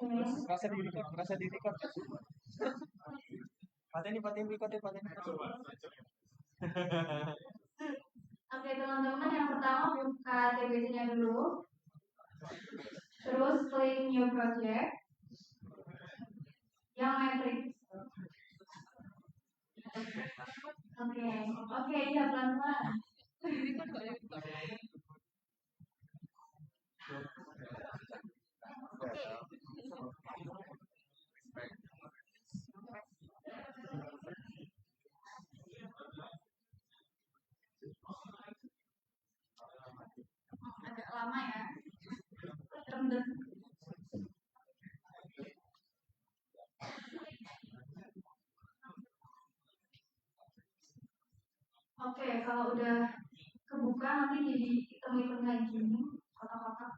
Rasa di record. Pateni record. Oke teman-teman, yang pertama buka TBC-nya dulu. Terus klik new project. Yang matrix. Oke, iya pelan-pelan. Agak lama ya. Render. Oke, kalau udah kebuka nanti jadi hitam-hitam kayak gini, kotak-kotak.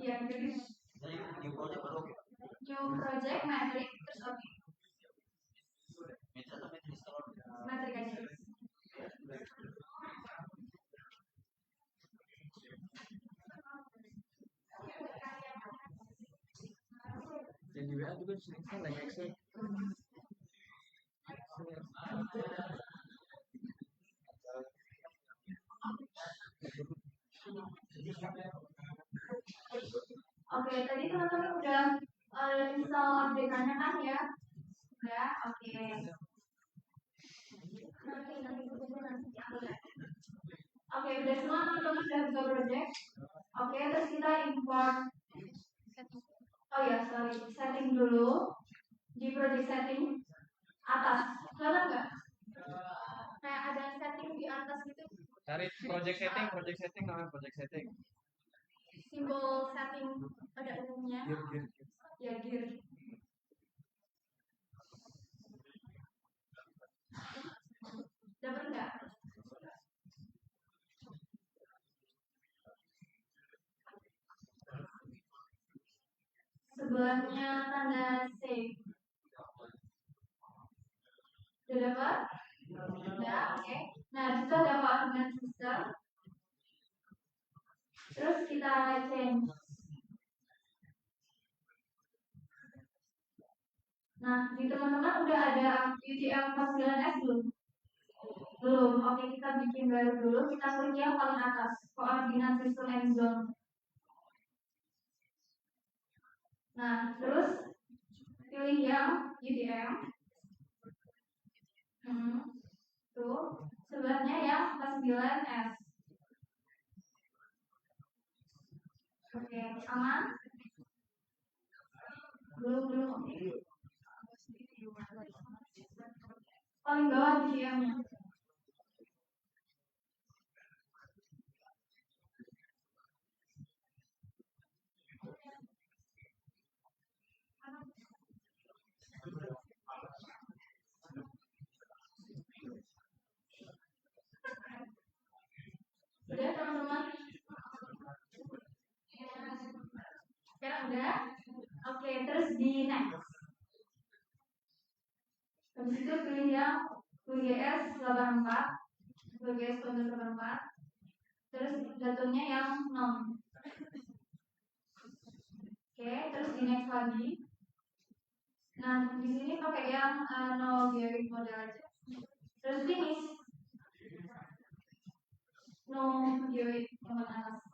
Iya, grid. New project matrix terus oke. Matrix aja. Dan di WA juga sering lagi Excel. Oke, tadi teman-teman udah install update-nya kan ya? Udah, oke. Oke, udah semua teman-teman sudah buka project. Oke, terus kita import. Oh ya, sorry, setting dulu di project setting atas. Kelihatan nggak? Kayak ada setting di atas gitu. Cari project setting namanya project setting. Simbol setting pada umumnya. Gear. Ya, gear. Dapat nggak? Sebelahnya tanda save. Udah dapat? Udah, oke. Nah, kita dapat dengan system. Terus kita change. Nah, di teman-teman udah ada UTM 49S belum? Belum. Oke, kita bikin baru dulu. Kita klik yang paling atas, koordinat sistem and zone. Nah, terus pilih yang UTM. Tuh, sebelahnya yang 49S. Oke, aman? Belum. Oke. Paling bawah UTM-nya. Udah teman-teman? Sekarang udah? Oke, terus di next. Habis itu pilih yang VGS 84. VGS 84. Terus datunya yang 0. Oke, terus di next lagi. Nah, di sini pakai yang 0 gearing model aja. Terus finish. No gearing nomor atas.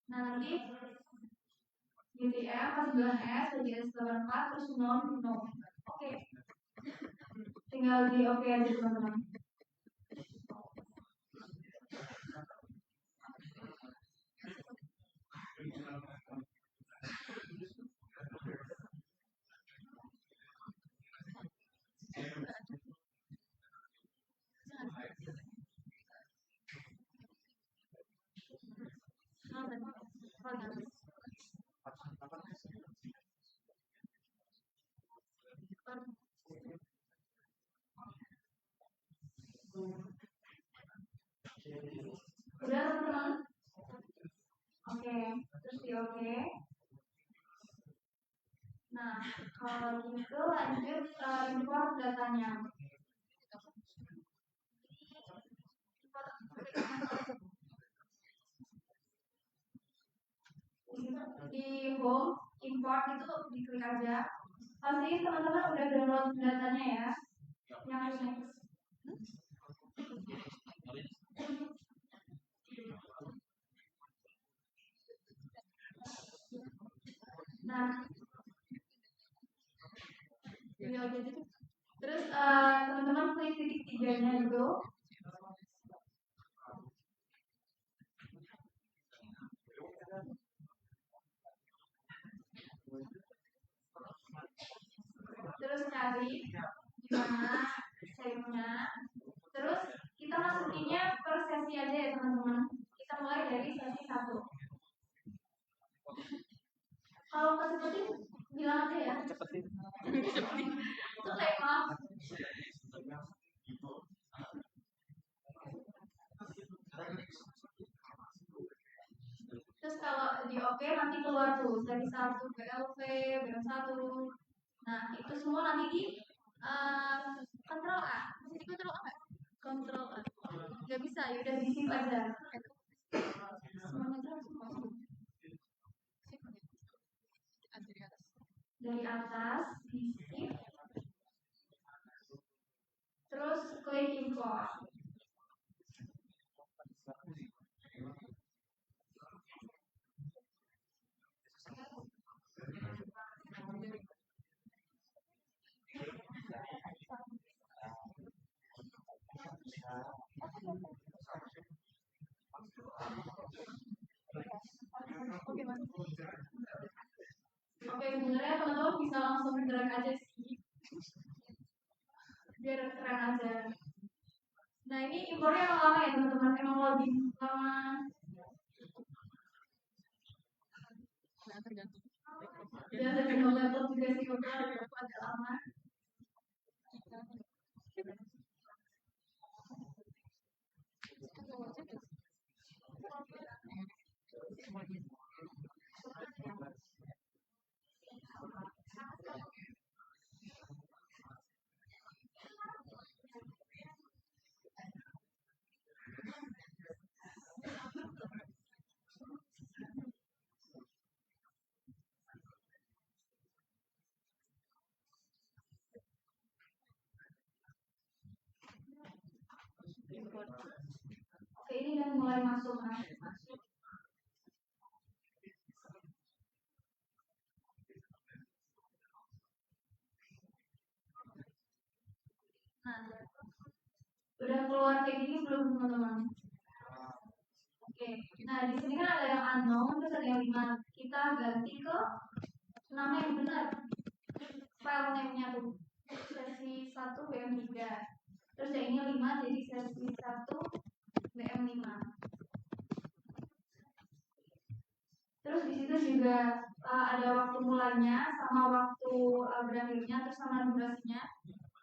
Nah, nanti UTM 49S, VGS 84, terus 0. Oke. Tinggal di oke aja teman-teman. Udah teman-teman? Oke, terus di oke. Nah, kalau gitu lanjut import datanya. di home import itu diklik aja. Pasti teman-teman udah download datanya ya. Yang next. Nah, terus teman-teman klik titik 3-nya itu. Terus cari di mana save-nya. Terus kita masukinnya per sesi aja ya teman-teman. Kita mulai dari sesi 1. Kalau kesepetin bilang aja ya. Cepetin. Itu kayak maaf. Terus kalau di oke nanti keluar tuh sesi 1 BLV, BM1. Nah, itu semua nanti di Ctrl A. Bisa di Ctrl A nggak? Ctrl A. Nggak bisa, ya udah di save aja. Semuanya semua. Dari atas di save. Terus klik import. Oke, sebenarnya teman-teman bisa langsung drag aja sih, biar keren aja. Nah, ini impornya emang lama ya teman-teman, emang loading lama. Ya, tergantung laptop juga sih, kalau agak lama. Oke, ini udah mulai masuk. Nah, udah keluar kayak gini belum teman-teman? Oke, nah di sini kan ada yang unknown, terus ada yang 5. Kita ganti ke nama yang benar. File name-nya tuh sesi 1 BM3. Terus yang ini 5, jadi sesi 1 BM5. Terus di situ juga ada waktu mulanya sama waktu berakhirnya, terus sama durasinya.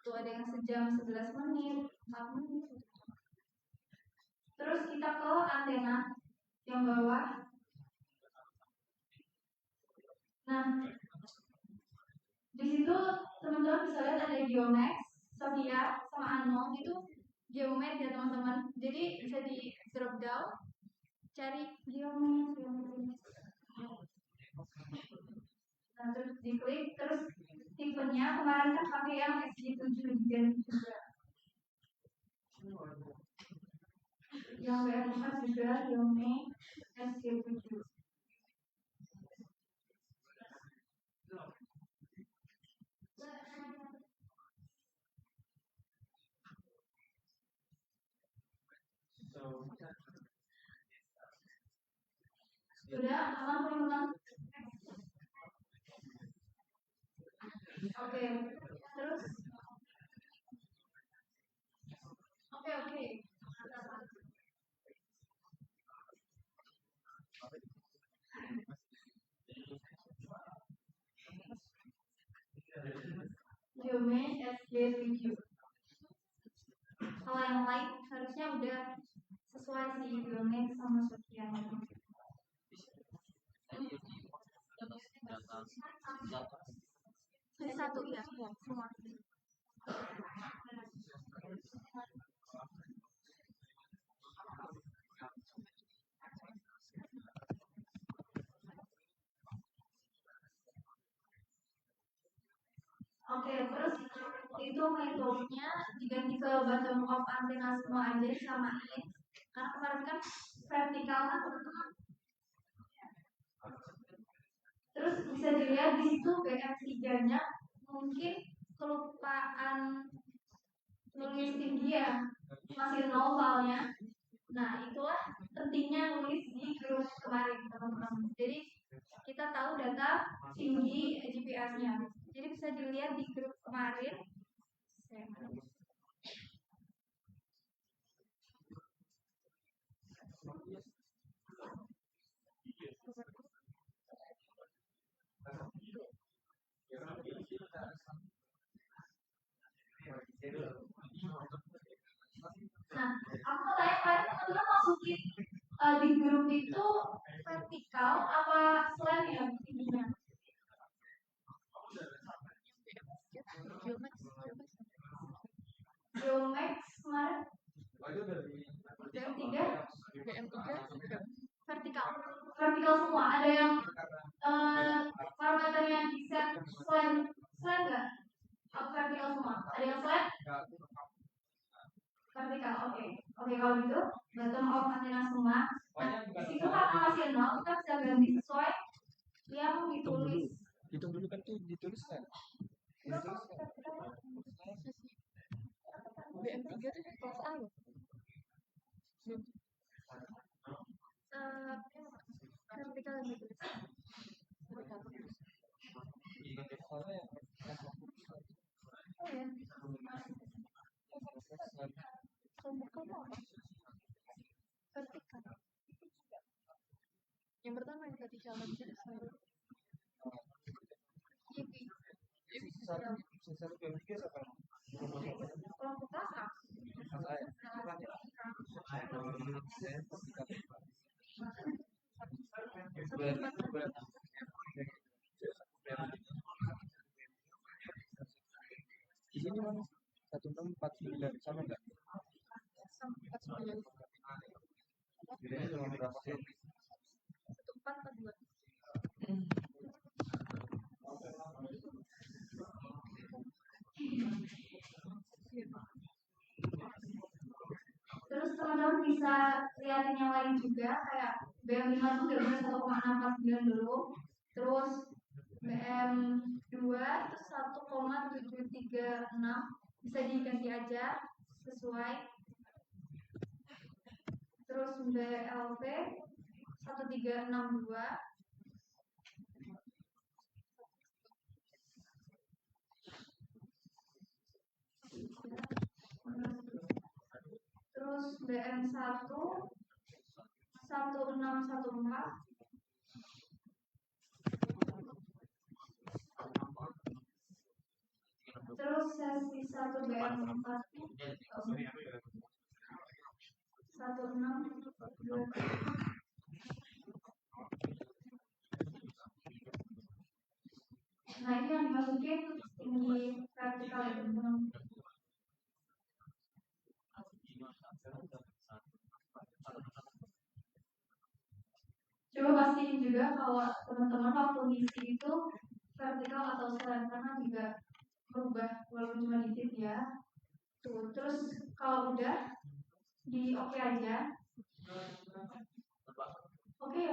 Tuh ada yang sejam 11 menit, 4 menit. Terus kita ke antena yang bawah. Nah, di situ teman-teman bisa lihat ada Geomax, Sophia, sama Anon. Itu Geomax ya teman-teman. Jadi bisa di drop down, cari Geomax. Nah, terus diklik, terus tipenya kemarin kan pakai yang SG7 juga. Yang WM4 juga Geomax SG7. Sudah aman teman-teman? Oke, terus oke. Geomax SG7. Kalau yang lain harusnya udah sesuai sih Geomax sama Sophia. Satu ya, semua. terus itu metodenya diganti ke bottom of antena semua aja disamain. Karena kemarin kan vertikal kan teman-teman. Terus bisa dilihat di situ BM3-nya mungkin kelupaan nulis tinggi ya, masih 0 soalnya. Nah, itulah pentingnya nulis di grup kemarin, teman-teman. Jadi, kita tahu data tinggi GPS-nya. Jadi, bisa dilihat di grup kemarin. Nah, aku tanya kemarin teman-teman masukin di grup itu vertikal apa slant ya tingginya? Geomax kemarin BM3 vertikal semua. Ada yang parameternya di set slant nggak? Vertikal semua. Ada yang slant? Vertikal, oke. Oke, kalau gitu bottom of antena semua. Nah, di situ karena masih 0, kita bisa ganti sesuai yang ditulis. Hitung dulu kan tuh dituliskan. BM3 itu kelas A loh. Vertikal yang ditulis. Oh ya. Kelompok kamu apa? Vertikal. Yang pertama yang vertikal bisa disebut. Satu BM3 siapa? Kelompok kelas A. Di sini mana? 1649 sama enggak? Sama 49. Bedanya cuma berapa sih? 1442. Terus teman-teman bisa lihatin yang lain juga, kayak BM5 tuh benar-benar 1,649 dulu. Terus BM2 itu 1,736, bisa diganti aja sesuai. Terus BLP 1362. Terus BM1 1614. Terus sesi 1 BM4 1623. Nah, ini yang dimasukin tinggi vertikal ya, teman-teman. Coba pastiin juga kalau teman-teman waktu ngisi itu vertikal atau slant, karena juga berubah walaupun cuma dikit ya. Tuh, terus kalau udah di oke aja. Oke.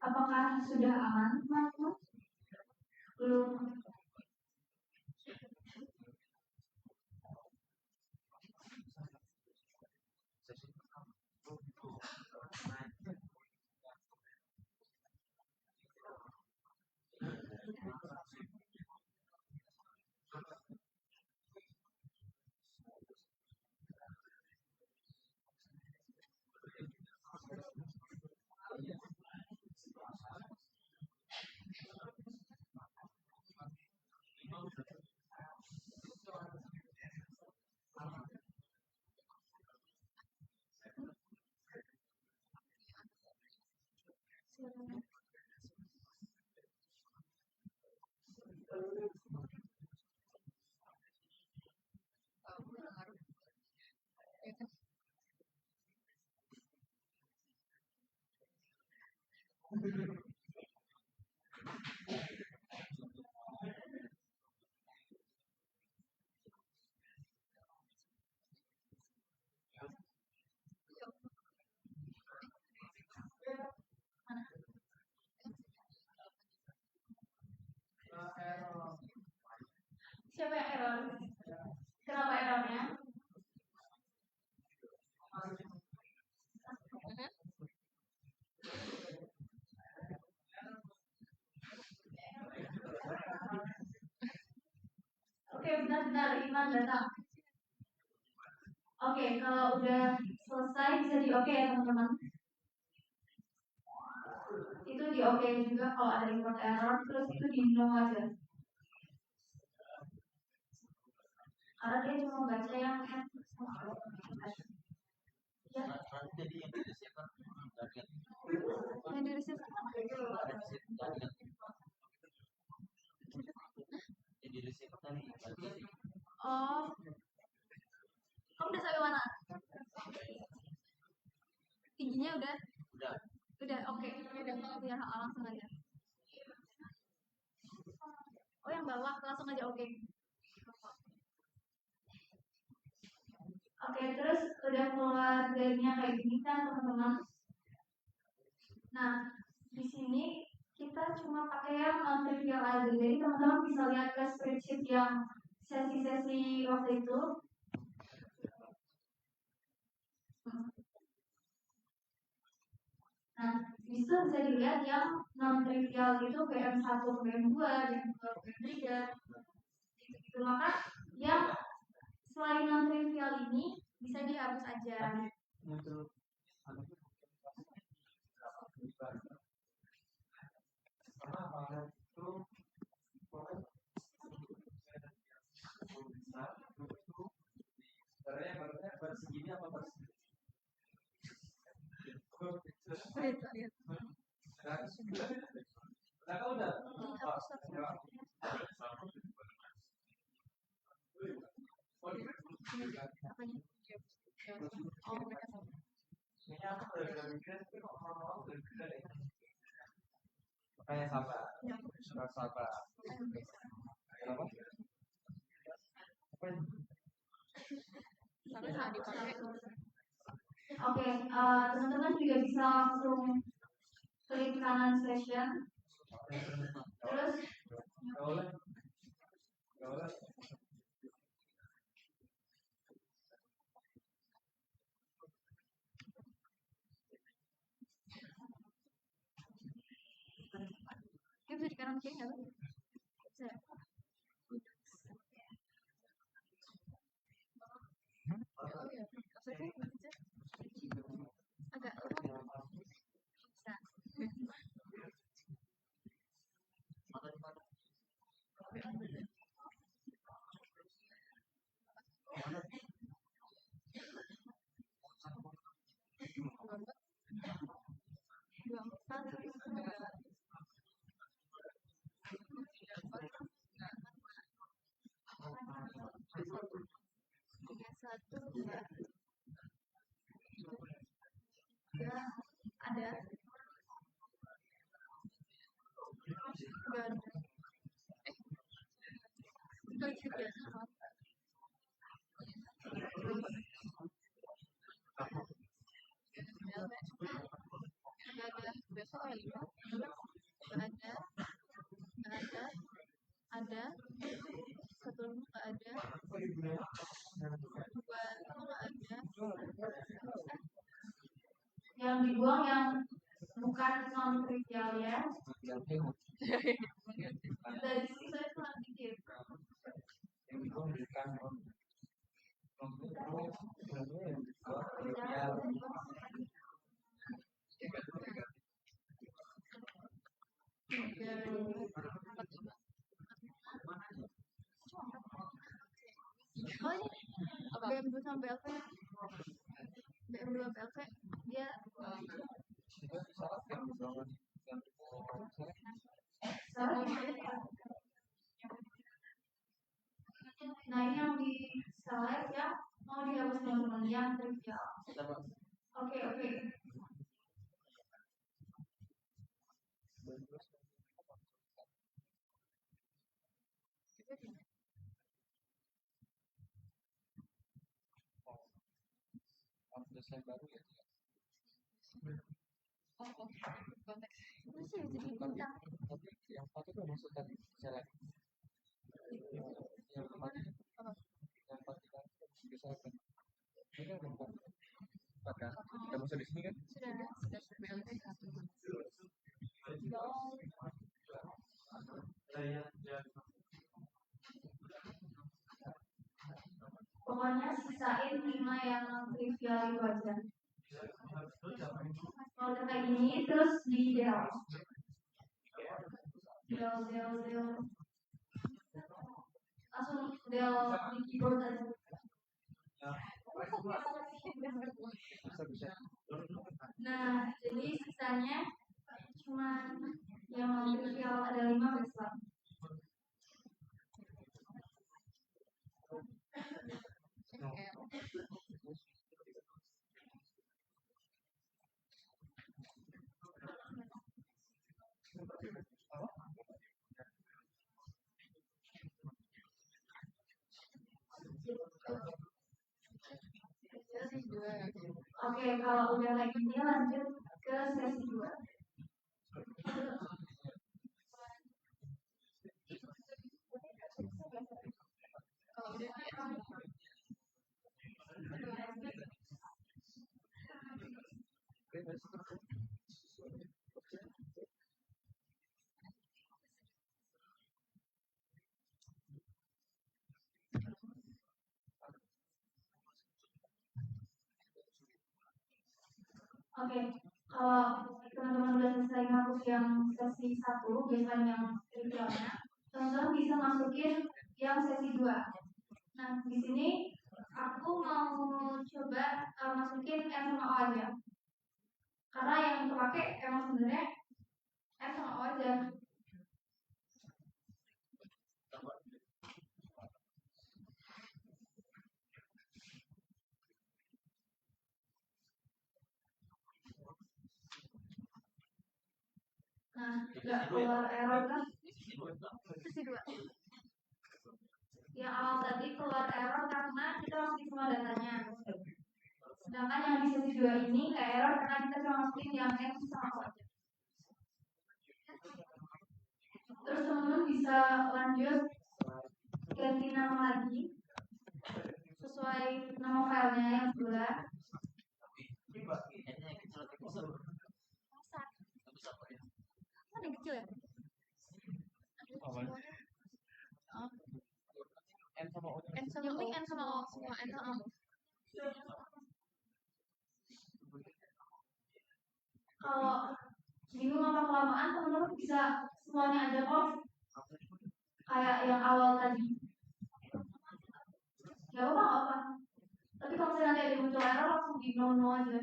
Apakah sudah aman, teman-teman? Belum. Siapa yang error? Kenapa errornya? Oke, benar-benar Iman datang. Oke, kalau udah selesai bisa di oke ya teman-teman. Itu di oke juga kalau ada import error, terus itu di no aja. Karena dia cuma baca yang ya. Yang di receive oh, kamu udah sampai mana? Tingginya udah oke. Udah biar langsung aja. Oh, yang bawah langsung aja oke. Oke, terus udah keluar garisnya kayak gini kan teman-teman. Nah, di sini kita cuma pakai yang non-trivial aja. Jadi teman-teman bisa lihat ke spreadsheet yang sesi-sesi waktu itu. Nah, bisa dilihat yang non-trivial itu PM1, PM2, PM2, PM3. Gitu. Maka yang selain non-trivial ini bisa dihapus aja. Segini apa persegi? Udah. Makanya sabar. Sabar. Oke, teman-teman juga bisa langsung klik kanan session. Terus Dia bisa di kanan kiri nggak? Bisa. Agak bisa. Ada satu nggak ada, dua nggak ada. Yang dibuang yang bukan non trivial ya. Dari sini saya kurang dikit. Oh ini BM2 sama BLV. BM2 BLV dia Desain baru ya. Konteks. Itu sih jadi bintang. Tapi yang satu tuh maksud tadi selek. Yang kemarin yang partikan diselekkan. Ini kan bukan apakah kita masuk di sini kan? Sudah BLT 1. Pokoknya sisain 5 yang trivial itu aja. Kalau udah kayak gini terus di del langsung del di keyboard aja. Bisa. Nah, jadi sisanya cuma yang trivial ada 5 besar. Oke, kalau udah kayak gini lanjut ke sesi 2. Oke, kalau teman-teman udah selesai ngampus yang sesi 1, biasanya yang trivialnya, teman-teman bisa masukin yang sesi 2. Nah, di sini aku mau coba masukin M sama O aja. Karena yang terpakai emang sebenarnya M sama O aja. Nah, nggak keluar error kan? Sesi 2. Yang awal tadi keluar error karena kita masukin semua datanya. Sedangkan yang di sesi 2 ini nggak error karena kita cuma masukin yang M sama O aja. Terus teman-teman bisa lanjut ganti nama lagi sesuai nama filenya yang sebelah. Kan yang kecil ya? N sama O. N sama O. N sama O. Semua N sama O. Kalau bingung apa kelamaan, teman-teman bisa semuanya aja kok. Kayak yang awal tadi. Gak apa-apa. Tapi kalau misalnya nanti ada muncul error, langsung di no aja.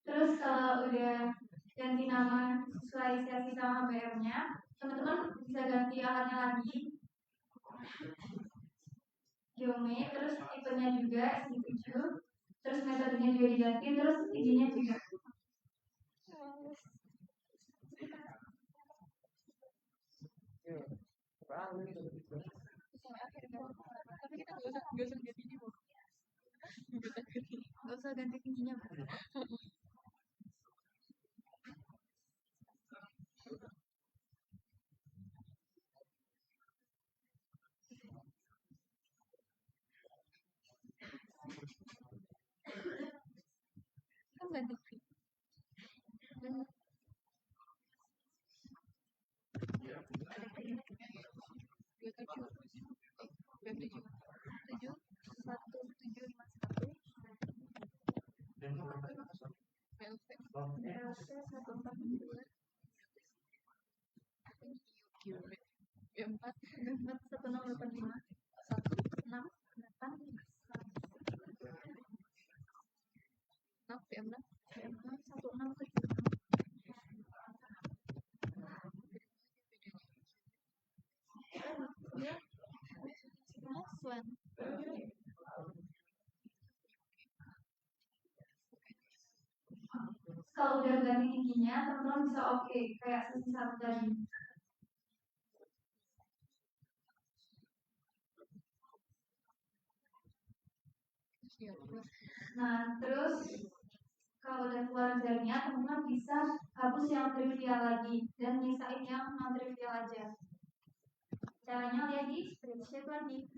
Terus kalau udah ganti nama sesuai sesi sama BM-nya, teman-teman bisa ganti alatnya lagi. Geomet, terus tipenya juga SI7, terus metodenya juga diganti, terus izinnya juga. Tapi kita nggak usah ganti ini, Bu. Nggak usah ganti tingginya, Bu. Kan ganti. Empat 1685 1686 kalau udah ganti giginya, teman-teman bisa oke kayak sesi 1 tadi. Nah, terus kalau udah keluar jarinya, teman-teman bisa hapus yang trivial lagi dan nyisain yang non trivial aja. Caranya lihat di spreadsheet lagi.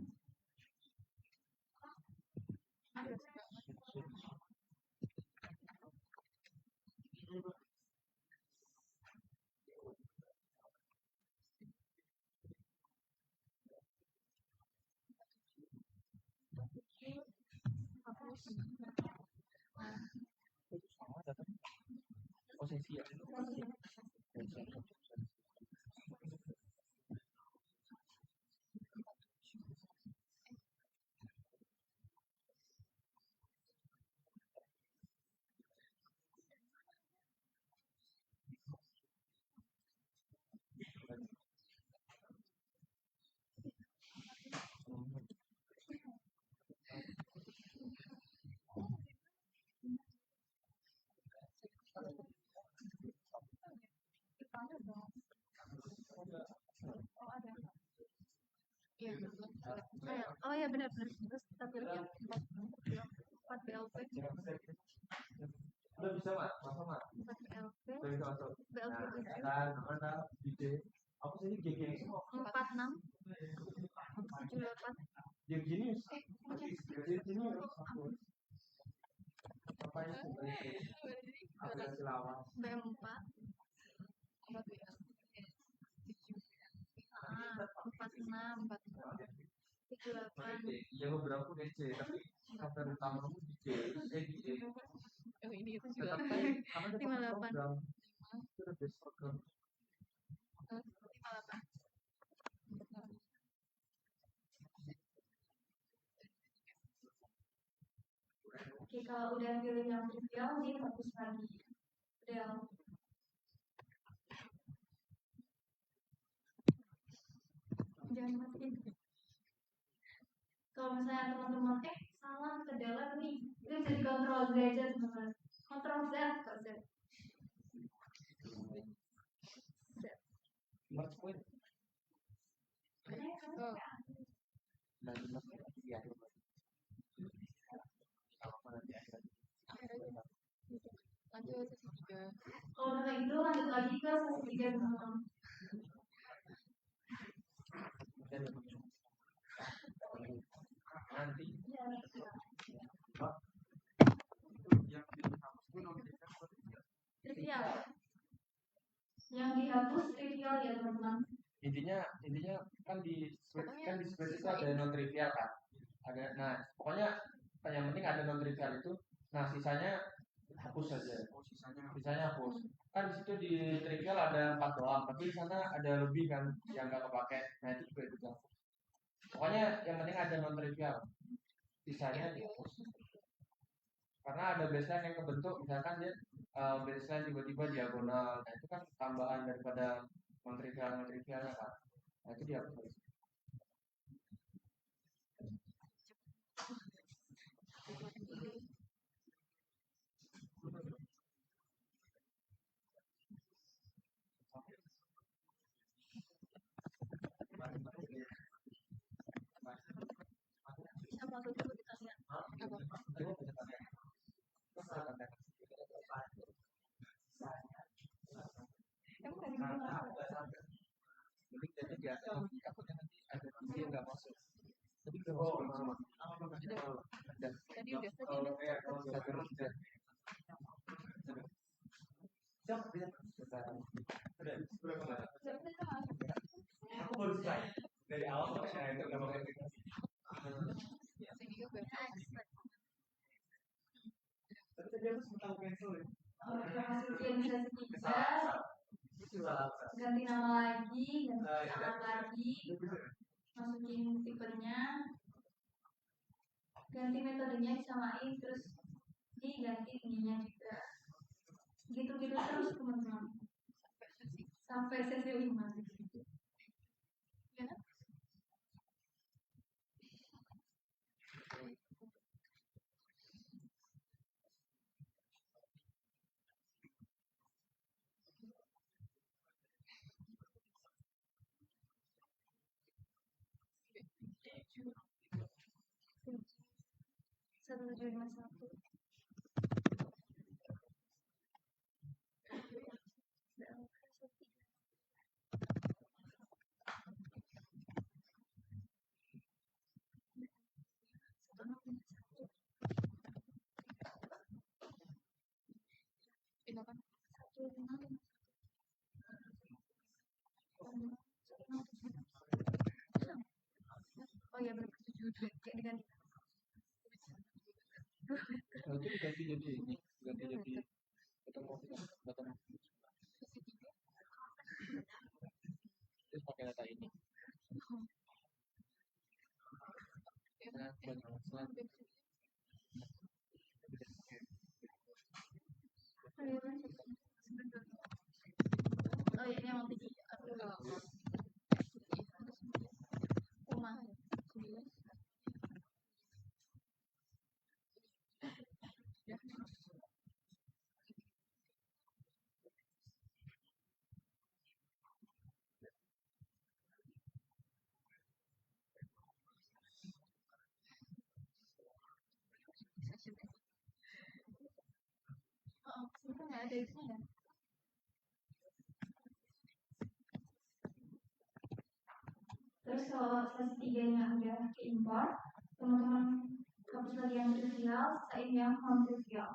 Posisi ya. Oh ya benar-benar. Terus tapi ya 4 BLP. Udah bisa mak, masuk mak. 4 BLP. Bisa masuk. BLP Nah, mana DJ? Aku sini GG semua. 46 78. Yang gini, gini. Apa ini sebenarnya? Aplikasi lawan. B4. 46 38. Ya beberapa DC, tapi cover utamamu DJ, DJ. Oh ini itu juga. juga. Tapi kamu ada 58. program. Itu ada base program. 58. Oke, kalau udah pilih yang trivial, dihapus lagi. Udah. Jangan matiin. Kalau misalnya teman-teman salah ke dalam nih, itu jadi kontrol Z aja teman-teman. Kontrol Z, kok Z. Merge point. Kalau udah kayak gitu, lanjut lagi ke sesi 3 teman-teman. Nanti trivial. Yang dihapus trivial ya teman-teman. intinya kan di spreadsheet itu ada non trivial kan, ada. Nah pokoknya yang penting ada non trivial itu. Nah sisanya hapus saja. Sisanya hapus. Kan di situ di trivial ada 4 doang, tapi di sana ada lebih kan yang nggak kepake. Nah itu juga itu. Pokoknya yang penting ada non trivial. Sisanya dihapus. Karena ada baseline yang kebentuk, misalkan dia baseline tiba-tiba diagonal. Nah itu kan tambahan daripada non trivialnya kan. Nah itu dihapus. Dari awal itu Masukin sesi 3, ganti nama lagi, ganti alamat lagi, masukin tipenya, ganti metodenya disamain, terus diganti ininya juga. Gitu-gitu terus teman-teman sampai sesi 5. 1751. Oh iya benar 7 kayak diganti. Nanti diganti jadi ini, ganti jadi ketemu terus pakai data ini. Oh iya, ini emang tinggi. Rumah. Oh, sebenarnya nggak ada isinya kan? Terus kalau sesi 3-nya udah import, teman-teman hapus lagi yang trivial, sisain yang non trivial.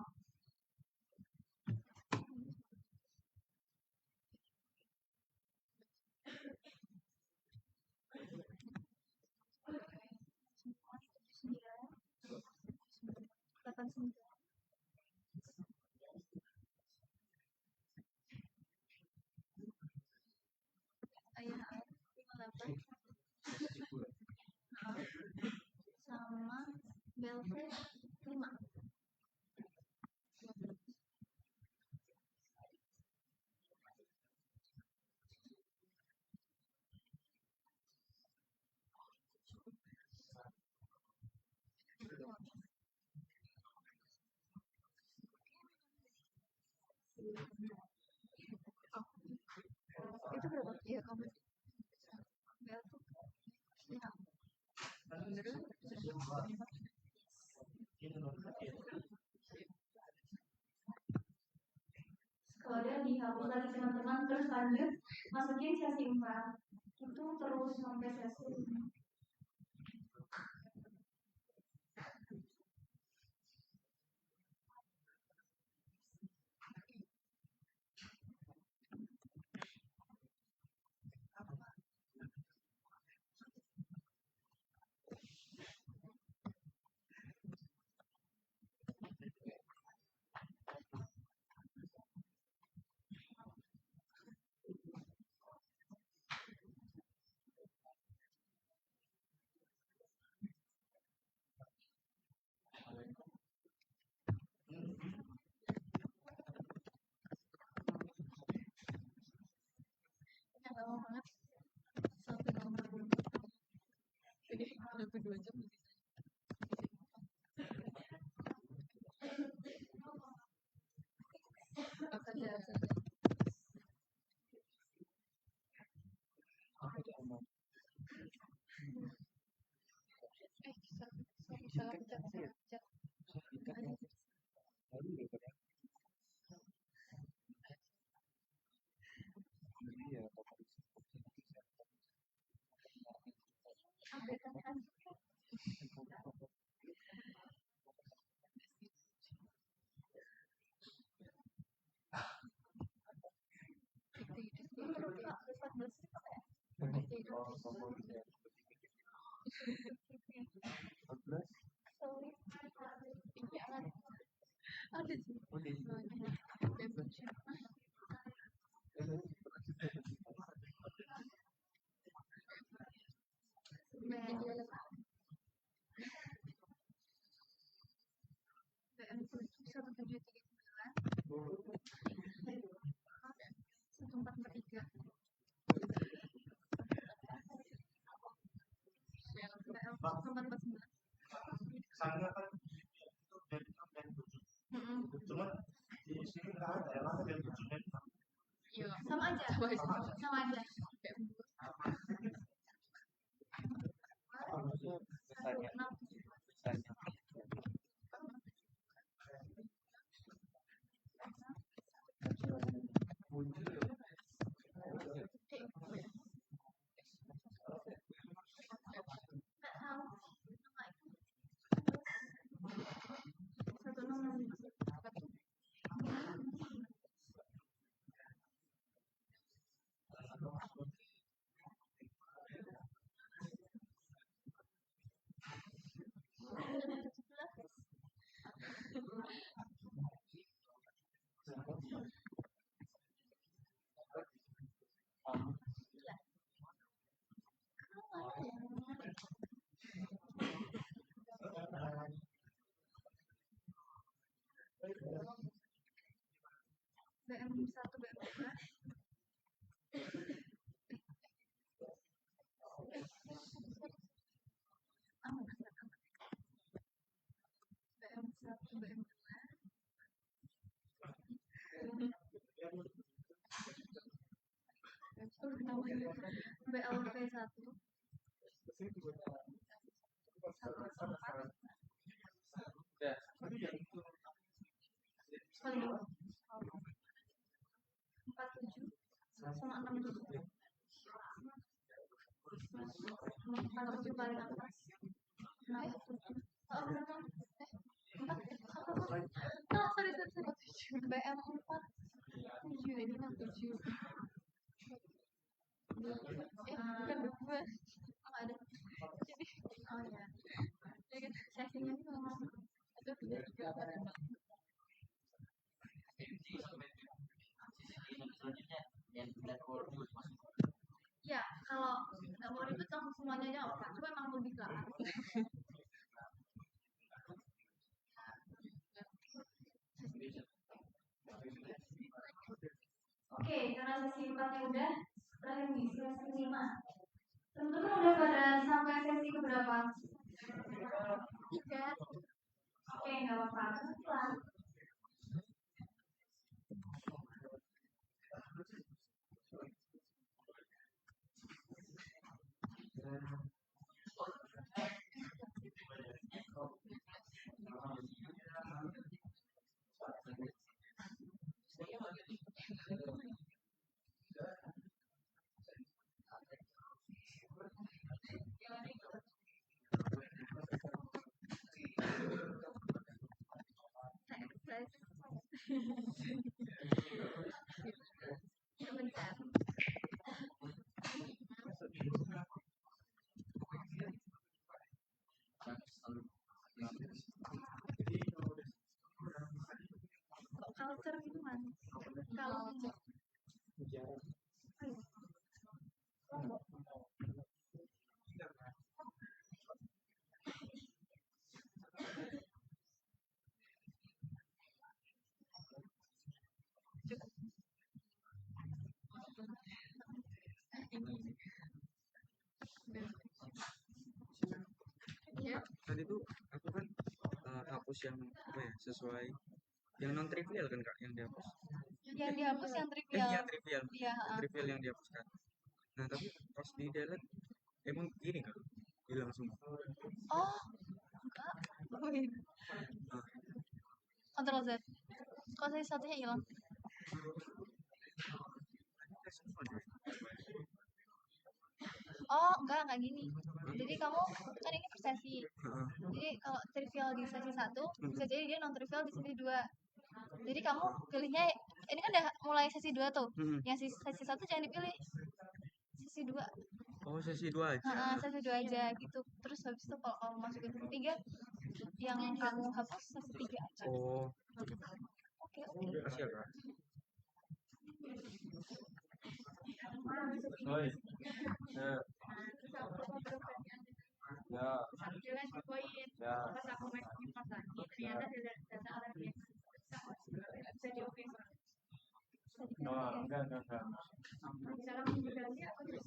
Sama Belfish 5. Itu berapa? Iya, kamu Belfish 5. Kalau udah dihapus lagi teman-teman, terus lanjut masukin sesi 4. Itu terus sampai sesi 5. Yang lama banget. Sampai nomor 2. Jadi, sampai 2 jam. Ada sih. Sama aja. Sama aja. BM1 BM2 BM1 BM2 BLV1 Ya. 47 sama 67 47 paling atas 67 sorry BM4 7 ini 67 bukan 2 ada jadi oh ya jadi sesinya itu itu juga ya kalau nggak mau ribet langsung semuanya aja apa cuma emang lebih ke Oke, karena sesi 4-nya udah, terakhir nih, sesi 5. Teman-teman udah pada sampai sesi keberapa? 3. Oke, nggak apa-apa. Pelan. Sebentar. Culture gitu kan kalau Tadi tuh aku kan hapus yang apa ya sesuai yang non trivial kan kak yang dihapus yang dihapus yang trivial yang trivial iya trivial yang dihapuskan. Nah tapi pas di delete emang gini kak hilang semua. oh enggak Ctrl Z kok saya satunya hilang oh enggak gini jadi kamu kan ini per sesi jadi kalau trivial di sesi 1 bisa jadi dia non trivial di sesi 2 jadi kamu pilihnya ini kan udah mulai sesi 2 tuh yang sesi 1 jangan dipilih sesi 2 oh sesi 2 aja sesi 2 aja gitu terus habis itu kalau kamu masukin sesi 3 yang kamu hapus sesi 3 aja oh oke kasih ya kak. Oi. Ya. jelas di poin pas aku masukin pas lagi ternyata data alatnya bisa di oke Enggak. misalnya aku berarti aku juga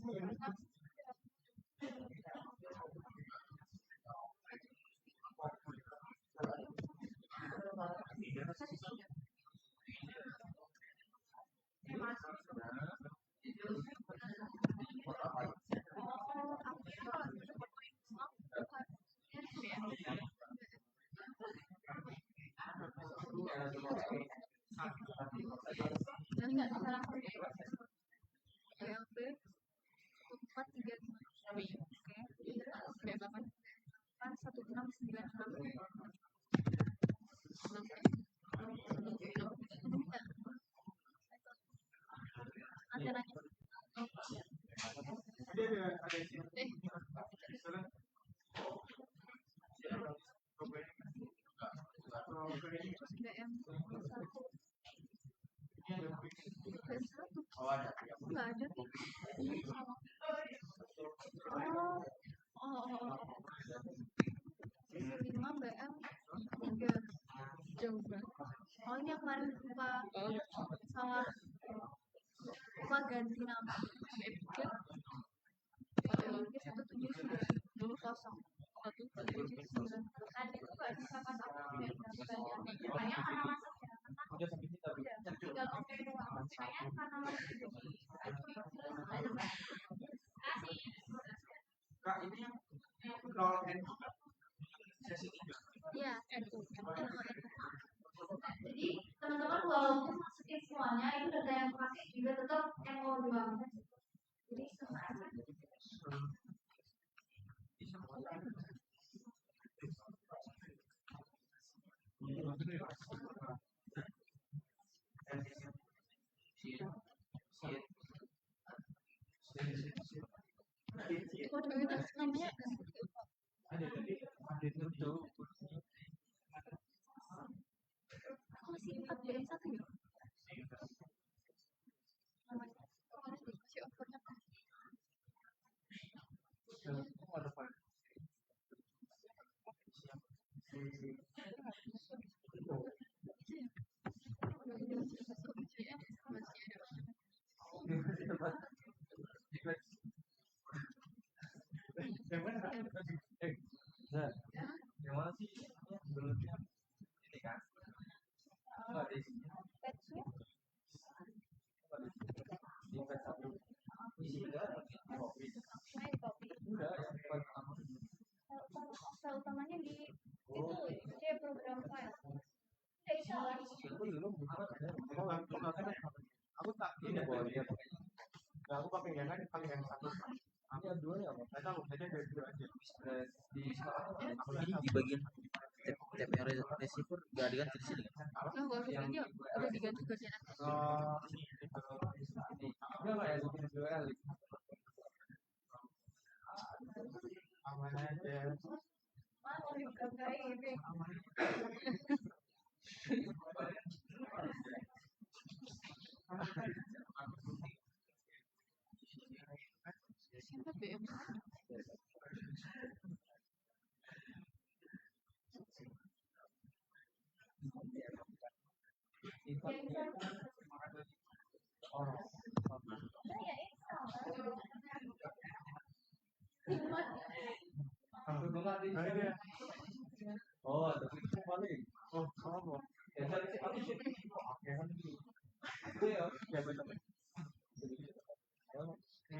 Enggak, sekarang BLP 1435. Oke. BLP 1696. Antenanya. BM 1. Oh ada. Enggak ada. Ini sama. Oh. 5 BM 3. Jauh banget. Oh, ini yang kemarin lupa ganti nama. Lagi 1790. Kan itu nggak bisa masuk. Banyak karena masuk ya. Udah sampai kita. Tinggal oke doang. Kayaknya karena masuk. Kak ini yang kalau sesi 3. Iya, NU. Jadi teman-teman walaupun masukin semuanya itu data yang pakai juga tetap NO2. Jadi sama aja. Kode itu namanya Ada tadi ada itu. aku masih 4BM 1 ya. Namanya si overnya kan. Ada apa? Yang mana sih sebelumnya ini kan? Enggak di sini. Di satu. Isi enggak kopi. Main kopi. Udah yang pertama. File utamanya di itu C program file. Itu dulu bukan aku tak ini bawa dia pakai. Nah, aku pakai yang lain, pakai yang satu. Ini ada dua ya, Pak. Tahu, saja dari dua aja. Di Ini di bagian tab yang receiver nggak diganti di sini kan? Enggak usah ganti, udah diganti bagian atas. Oh, ini. Udah nggak ya, bikin dua kali. Aman aja. Mau dibukain ini. Siapa BM? Oh, ada itu paling. Oh, sama. Ya, saya sih aku sih. Oke, kan itu. Itu ya, ya betul. Oke.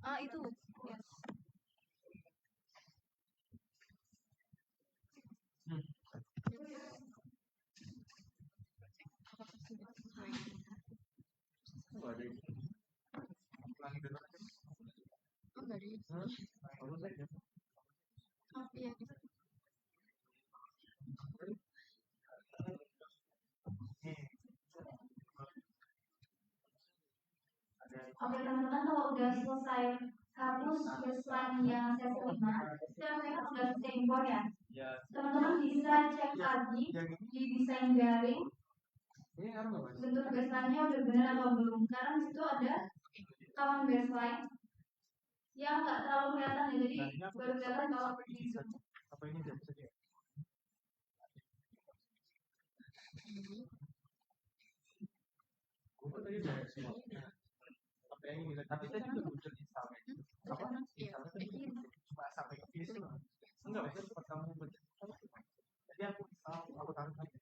Ah, itu. Yes. Oh, enggak ada. Oh, iya. Oke teman-teman, kalau udah selesai hapus baseline yang sesi 5, sekarang mereka sudah selesai impor ya. Teman-teman bisa cek lagi di desain garing bentuk baseline-nya udah benar atau belum, karena di situ ada common baseline yang nggak terlalu kelihatan ya, jadi baru kelihatan kalau di zoom. Apa ini udah bisa dia? Gue tadi udah sih. Apa yang ini? Tapi tadi udah muncul di Instagram. Apa? Instagram tadi cuma sampai ke finish doang. Enggak, maksudnya sempat kamu baca. Jadi aku taruh lagi.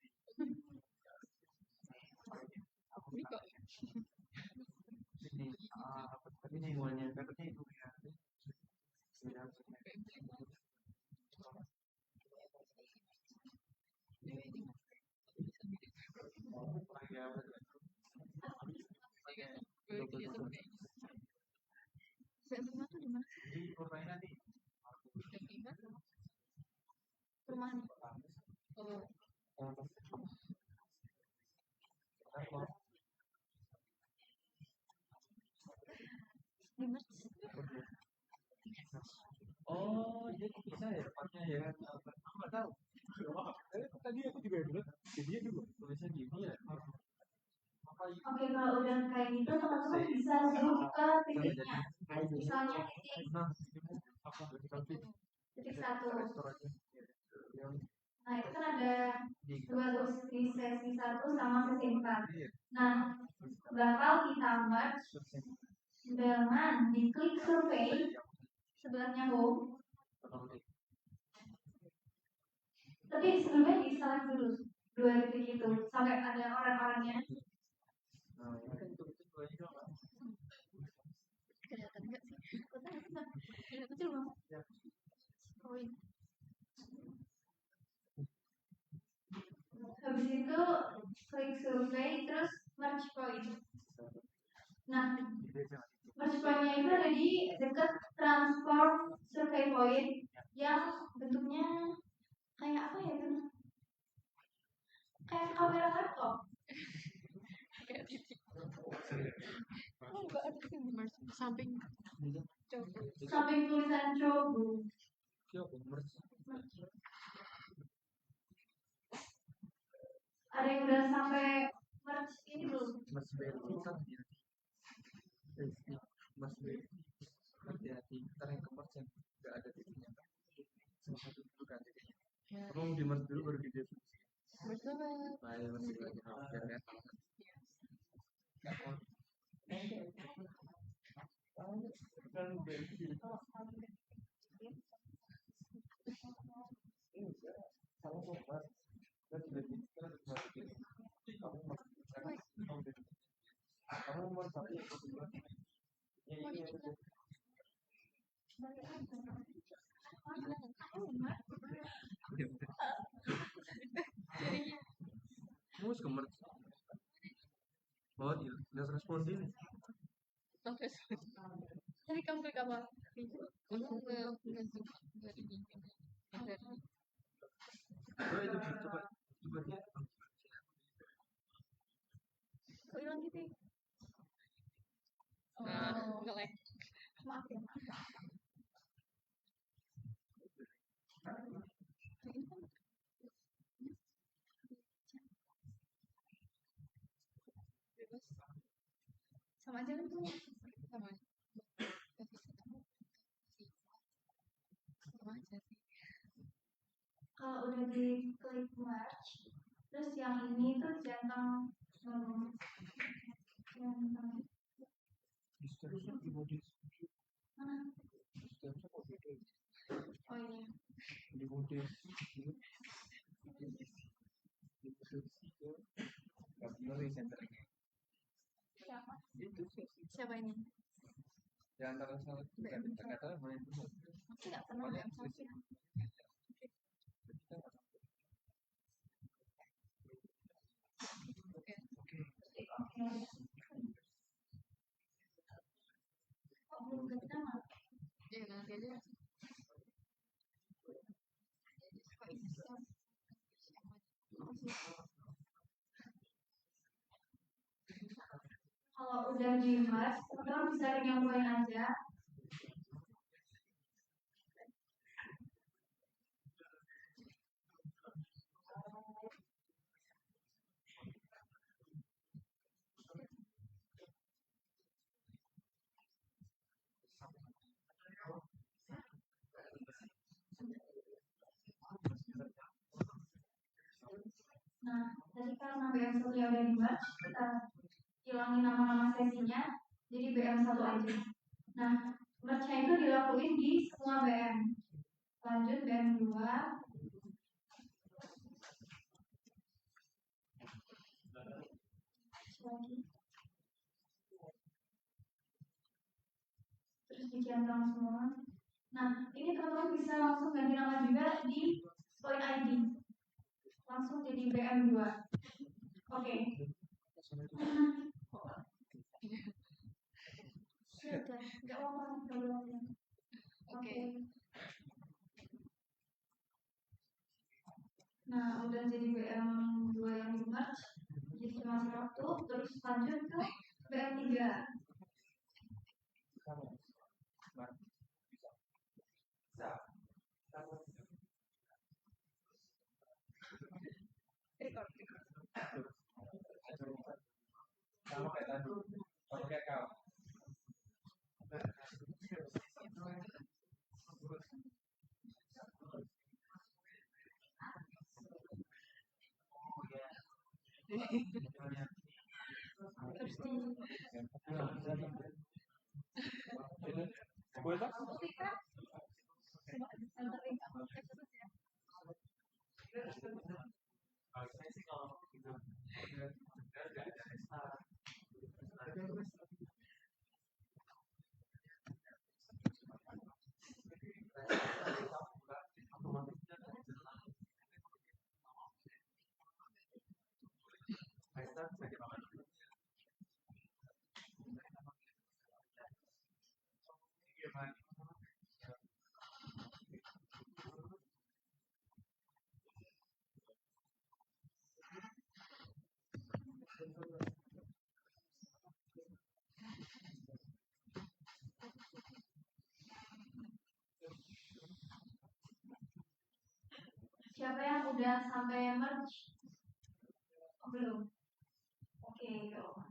Ini apa tadi semuanya katanya itu ya. Rumah tuh di mana? Jadi rumahnya nanti Perumahan. Di merch. oh dia kok bisa ya tempatnya ya aku nggak tahu tadi aku juga bilang dia juga tulisnya gini ya Oke, kalau udah kayak gitu teman-teman bisa zoom ke titiknya. Misalnya titik satu. Nah itu kan ada dua tuh, di sesi 1 sama sesi 4. Nah bakal kita merge dengan di klik survei sebelahnya home. Tapi sebelumnya di select dulu dua titik itu sampai ada orang-orangnya. Kelihatan nggak sih? Kecil banget. Oh ini. Habis itu klik survei terus merge point. Nah merge point-nya itu ada di dekat transform survey point yang bentuknya kayak apa ya itu? Kayak kamera laptop. Enggak ada sih samping. Samping tulisan coba. Ada yang udah sampai merge ini belum? Mas Beri kan hati-hati ntar yang kemas yang nggak ada titiknya sama satu dulu kan titiknya kamu di mas dulu baru di deskripsi baik masih lagi biar lihat mus kemer oh iya udah respon ini Tadi kamu klik apa? Kamu nggak ini. oh itu coba dia Kok hilang gitu? Nggak like. Maaf ya. Sama aja kan tuh. Sama aja sih. Kalau udah di klik merge, terus yang ini tuh centang mana? Oh ini. Siapa? Siapa ini? di antara salah itu nggak tahu main dulu Aku nggak pernah lihat sih. Kok belum ganti nama? Iya nanti aja. Kalau udah di merge, teman-teman bisa ring poin aja. BM1 yang udah di merge, kita hilangin nama-nama sesinya, jadi BM1 aja. Nah, merge-nya itu dilakuin di semua BM. Lanjut BM2. Lagi. Terus dicentang semua. Nah, ini teman-teman bisa langsung ganti nama juga di point ID. Langsung jadi BM2. Oke. Sudah, nggak apa-apa. Oke. Nah, udah jadi BM2 yang di merge. Jadi cuma satu, terus lanjut ke BM3. Sama kayak tadi. Pakai kau. Siapa yang udah sampai merge? Oh, belum. Oke, go.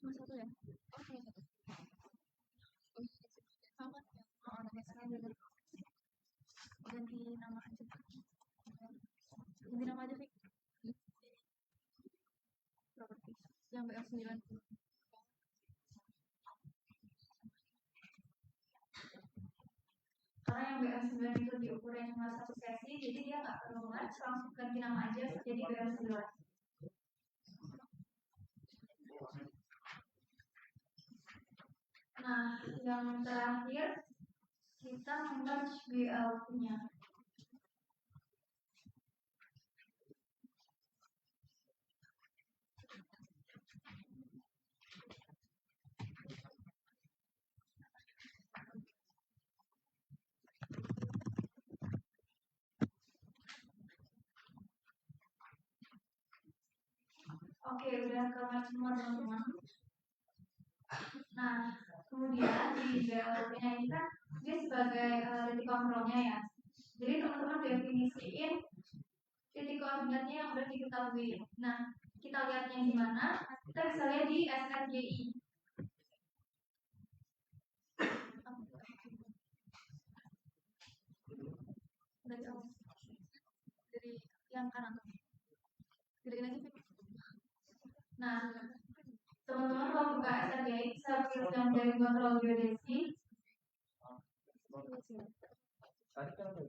Cuma satu ya? Oh, cuma satu. Oh, sama kan? Oh, namanya sekarang ganti nama aja. Ganti nama aja, Fik. Properti. Yang BL9. Karena yang BM9 itu diukurnya cuma satu sesi, jadi dia nggak perlu merge, langsung ganti nama aja jadi BM9. Nah, yang terakhir kita merge BL-nya. Oke, udah ke merge semua teman-teman. Nah, kemudian di BL-nya ini kan dia sebagai titik kontrolnya ya. Jadi teman-teman definisiin titik koordinatnya yang udah diketahui. Nah, kita lihatnya di mana? Kita bisa lihat di SRGI. Dari yang kanan. Gerakin aja, Fik. Nah, teman-teman kalau buka SRGI bisa pilih yang dari kontrol geodesi. Tadi kan ada.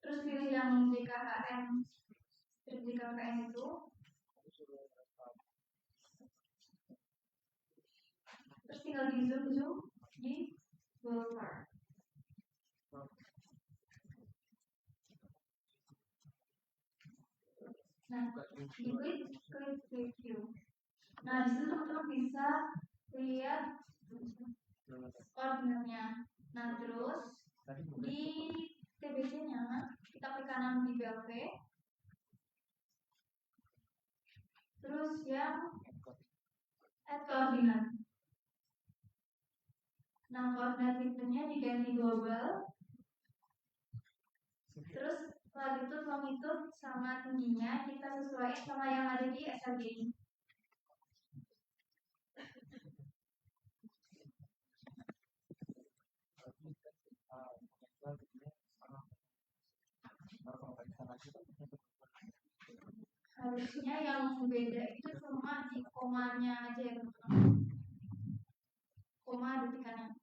Terus pilih yang DKHM Terus di KPN itu terus tinggal di zoom di Google Card. Nah, klik preview. Nah, di situ teman-teman bisa lihat koordinatnya. Nah, terus di TBC-nya kita klik kanan di BLV. Terus yang add koordinat. Nah, koordinat sistemnya diganti global. Terus latitud longitude sama tingginya kita sesuaikan sama yang ada di SLG ini. Harusnya yang beda itu cuma di komanya aja ya teman-teman. Koma detikannya.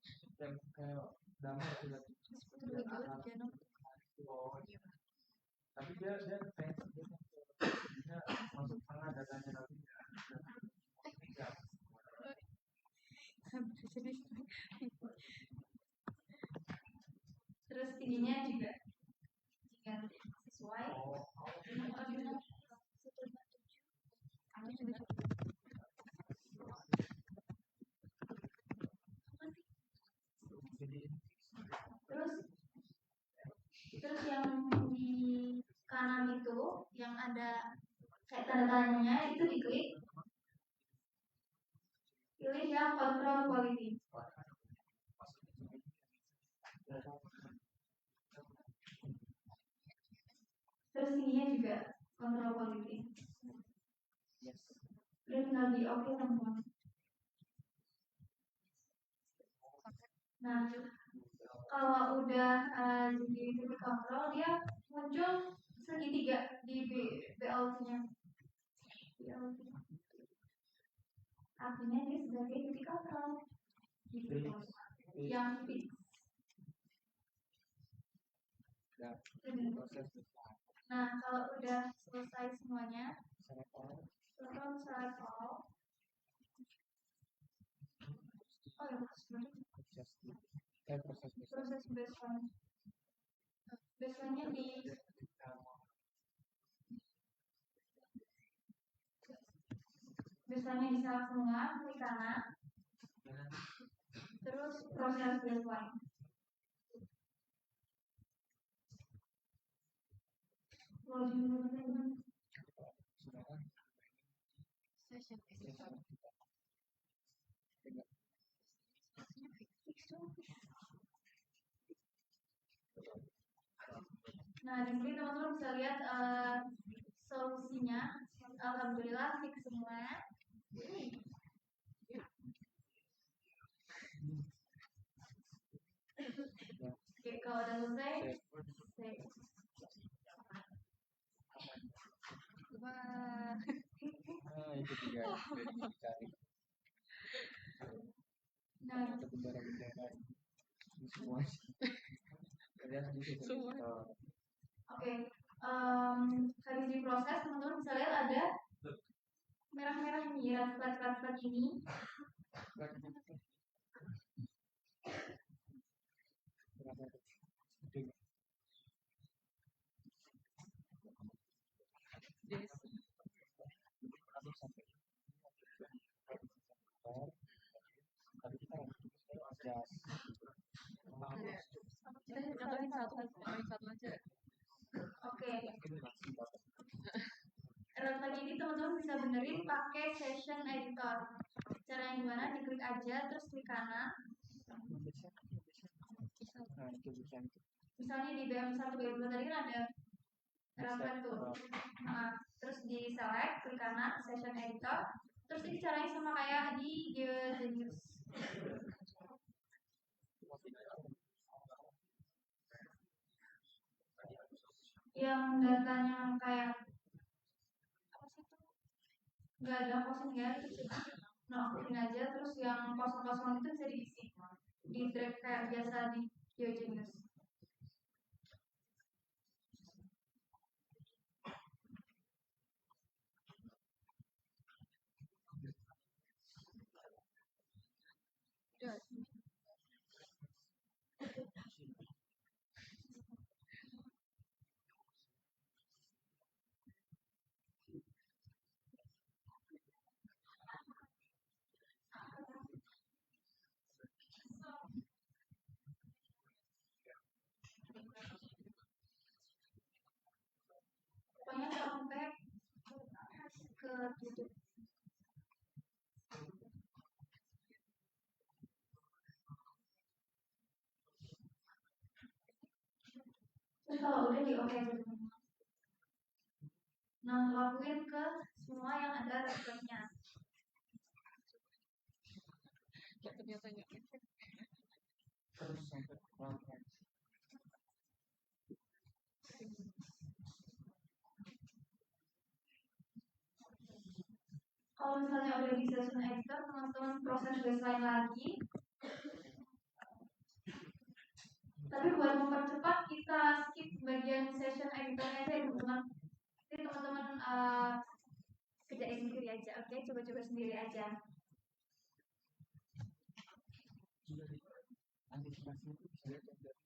Tapi dia masuk tengah datanya nanti. Terus tingginya juga sesuai. Terus yang di kanan itu yang ada kayak tanda tanyanya itu diklik. Pilih yang control quality. Terus ininya juga control quality. Udah tinggal di oke teman-teman. Nah, kalau udah di titik kontrol dia muncul segitiga di BLT-nya. Artinya dia sebagai titik kontrol. Gitu. Yang fix. Nah, kalau udah selesai semuanya, teman select all. Oh ya, proses baseline. Baseline-nya di baseline-nya di select semua, klik kanan. Terus proses baseline. Nah, di sini teman-teman bisa lihat solusinya. Alhamdulillah fix semua. Oke, kalau udah selesai, Itu juga dicari. Nah, semua oke, habis diproses teman-teman bisa lihat ada merah-merah ini, rat ini. Oke. Rat lagi ini teman-teman bisa benerin pakai session editor. Cara yang gimana? Diklik aja terus klik kanan. Misalnya di BM1 BM2 tadi kan ada refer tuh. Nah, terus di select klik kanan session editor. Terus ini caranya sama kayak di GeoGenius. Yang datanya kayak apa sih itu? Nggak ada kosong ya, itu cuma nongkrin aja. Terus yang kosong-kosong itu bisa diisi di drag kayak biasa di GeoGenius. ketutup. Terus kalau udah di oke semua. Nah, lakuin ke semua yang ada referensinya. Terus sampai pelan-pelan. Kalau misalnya udah di session editor, teman-teman proses baseline lagi. Tapi buat mempercepat kita skip bagian session editornya aja ya teman-teman. Jadi teman-teman kerjain sendiri aja, oke? Coba-coba sendiri aja. Antisipasi itu bisa lihat dari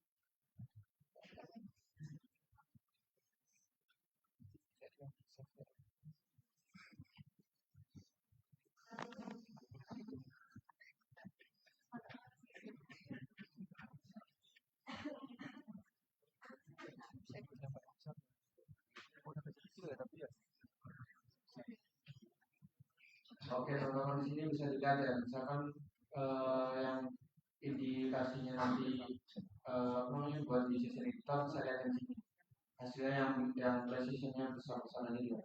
Oke, teman-teman di sini bisa dilihat ya, misalkan yang indikasinya nanti buat di sisi editor bisa lihat di sini. Hasilnya yang precisionnya besar-besar ini ya.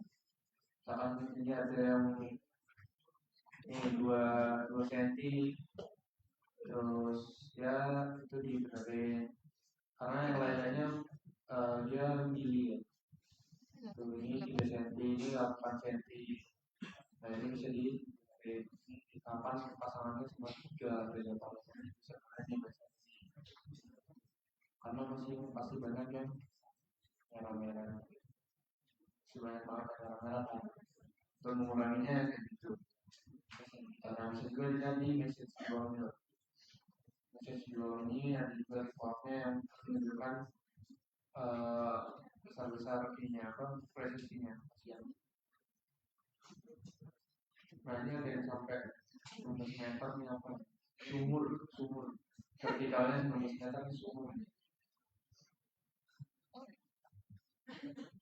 Misalkan ini ada yang ini 2 cm, terus ya itu dibenerin. Karena yang lainnya dia mili ya. Ini 3 cm, ini 8 cm. Nah ini bisa di kapan pasangannya cuma 3 beda bisa karena masih pasti banyak yang merah-merah, banyak banget yang merah-merah kan. Untuk menguranginya kayak gitu. Karena bisa juga dilihat di message di bawahnya. Message di bawah ini ada juga reportnya yang menunjukkan besar-besar ininya apa presisinya pasien. Nah ini ada yang sampai 19 meter ini apa? Sumur vertikalnya 19 meter ini sumur.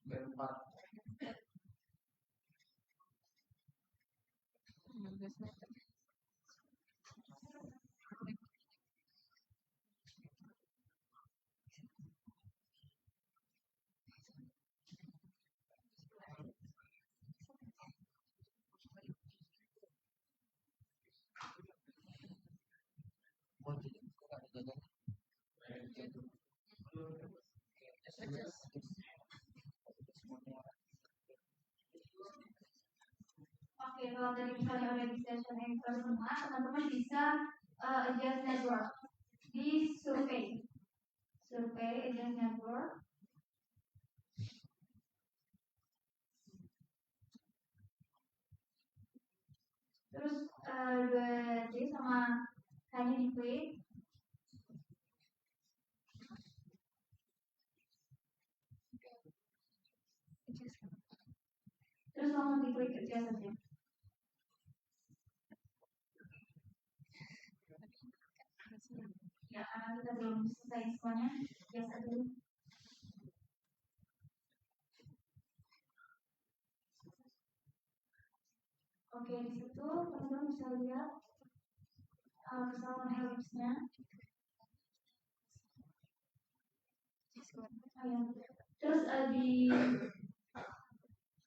Dan 4 meter. Oke, kalau tadi misalnya udah di session editor semua, teman-teman bisa adjust network di survei adjust network. Terus 2D sama hanya di klik. Terus langsung diklik kerja saja. Ya, karena kita belum selesai semuanya, biasa dulu. Oke, di situ teman-teman bisa lihat kesalahan ellipsnya. Terus di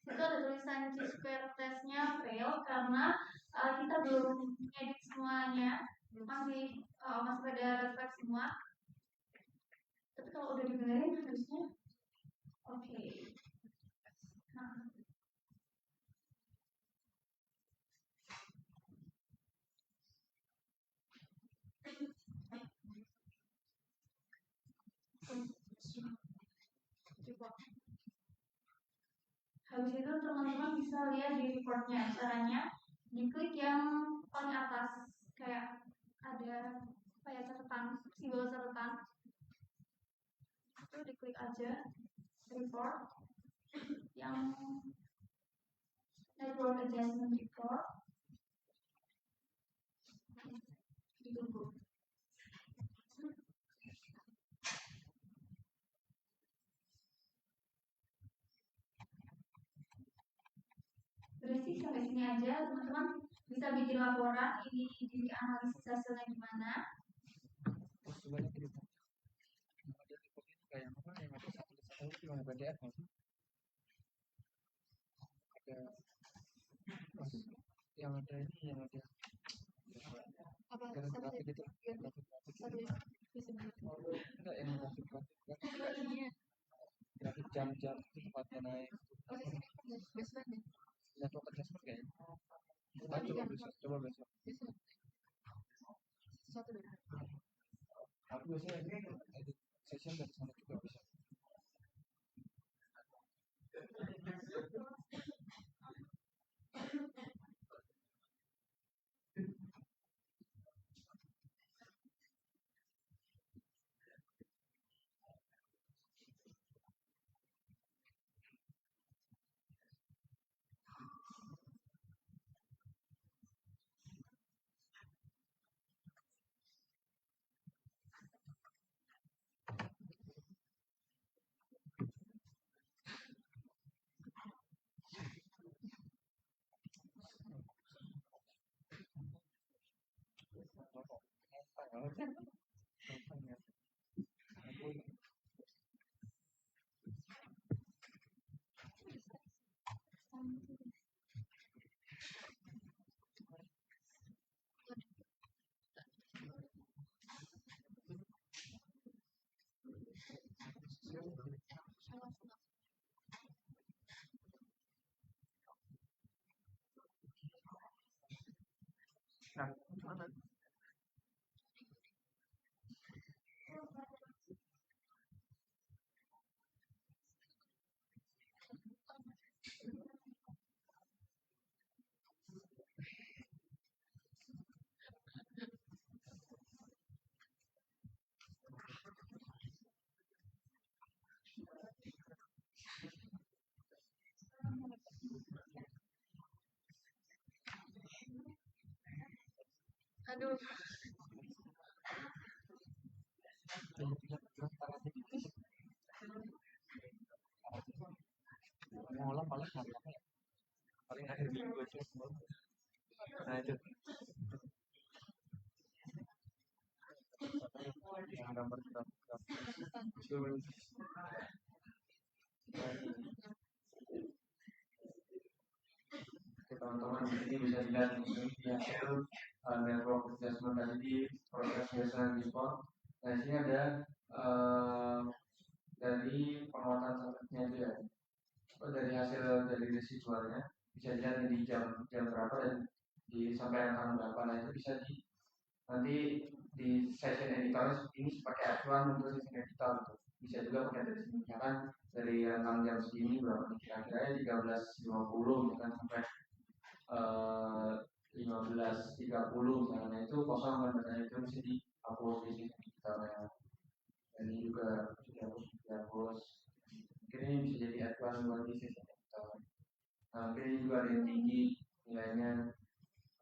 situ ada tulisan Chi-square testnya fail karena kita belum edit semuanya, masih pada refleks semua. Tapi kalau udah dibenerin harusnya oke. Nah. Habis itu teman-teman bisa lihat di reportnya, caranya diklik yang paling atas kayak ada apa ya, catatan, simbol catatan itu diklik aja report yang network adjustment report, ditunggu. Berarti sini aja, teman-teman bisa bikin laporan ini di analisis hasilnya gimana. Terus juga nanti kita ada tipe kayak apa yang ada satu itu yang PDF ada yang ada ini yang ada Apa? grafik gitu enggak yang grafik jam-jam itu tempatnya naik network adjustment kayaknya coba besok aku biasanya edit session dari sana juga bisa. Nah, mana? Aduh. Ngulang paling paling akhir minggu aja. Nah itu yang gambar teman-teman di sini bisa dilihat ini hasil network adjustment tadi di proses baseline respon. Nah di sini ada dari penguatan satelitnya itu ya. Dari hasil dari residualnya bisa dilihat di jam berapa dan sampai tanggal berapa. Nah itu bisa nanti di session editor ini sebagai acuan untuk session editor gitu. Bisa juga pakai dari sini misalkan dari rentang jam segini berapa kira-kira 13.50 misalkan sampai 15.30 misalnya itu kosong kan datanya itu mesti dihapus di sini editornya. Dan ini juga dihapus. Mungkin ini bisa jadi acuan buat di session editor. Nah, mungkin ini juga ada yang tinggi nilainya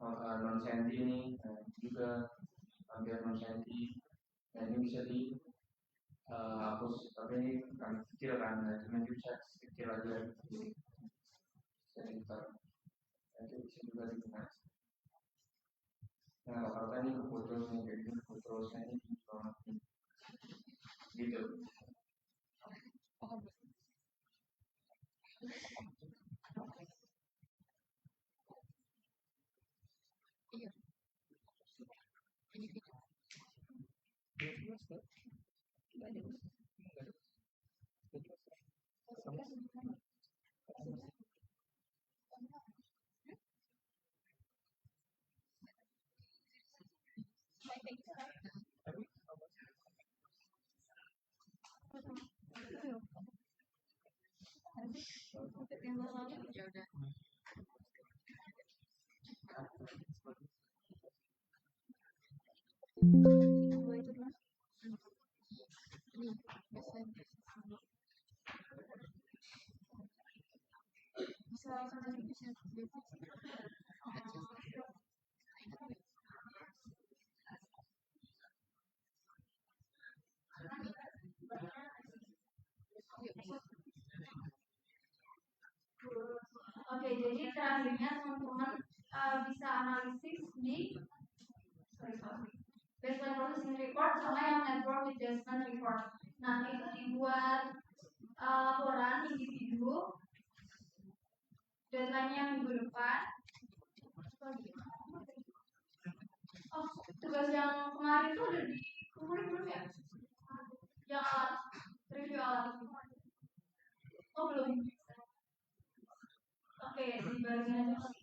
non senti ini juga hampir non senti. Nah ini bisa dihapus, tapi ini kan kecil kan, nah cuma bisa kecil aja bisa editor. Itu bisa juga digunakan. Nah rata-rata ini keputus nih, kayak gini keputusnya ini gitu. Ya udah. Oke Oke, jadi terakhirnya teman-teman bisa analisis di baseline processing report sama yang network adjustment report. Nah, itu dibuat laporan individu, deadline-nya minggu depan. Oh, tugas yang kemarin tuh udah dikumpulin belum ya? Yang alat, review alat. Oh, belum. Oke, dibarengin aja.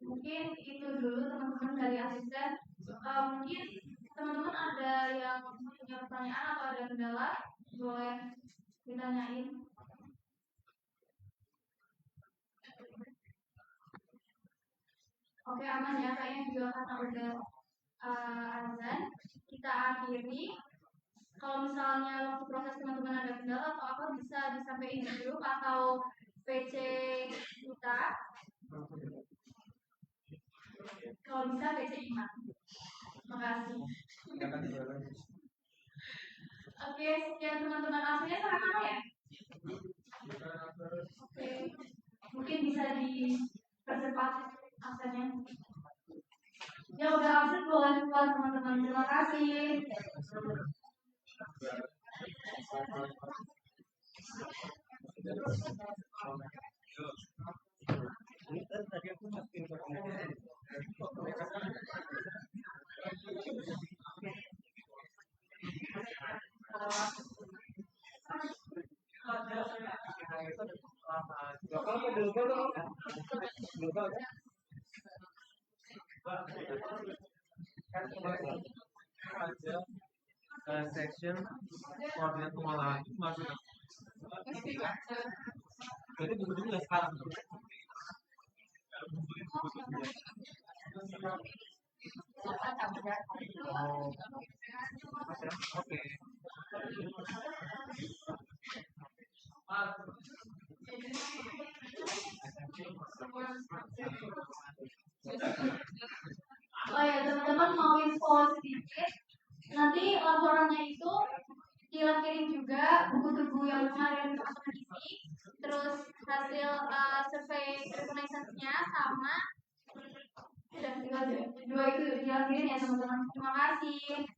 Mungkin itu dulu teman-teman dari asisten. Mungkin teman-teman ada yang punya pertanyaan atau ada kendala, boleh ditanyain. Oke, aman ya, kayaknya juga karena udah azan. Kita akhiri. Kalau misalnya waktu proses teman-teman ada kendala atau apa, bisa disampaikan di grup atau PC kita. Kalau bisa PC Iman. Makasih. Oke, sekian teman-teman, aslinya sama kamu ya? Oke, mungkin bisa dipercepat absennya. Ya udah absen boleh keluar teman-teman. Terima kasih. Section koordinat pengolahan itu masuk. Jadi buku-bukunya sekarang. Oke. Oh ya teman-teman, mau info sedikit. Nanti laporannya itu dilakirin juga buku-buku yang kemarin teman-teman isi, terus hasil survei rekognisinya sama. Udah tinggal aja. Dua itu dilakirin ya teman-teman. Terima kasih.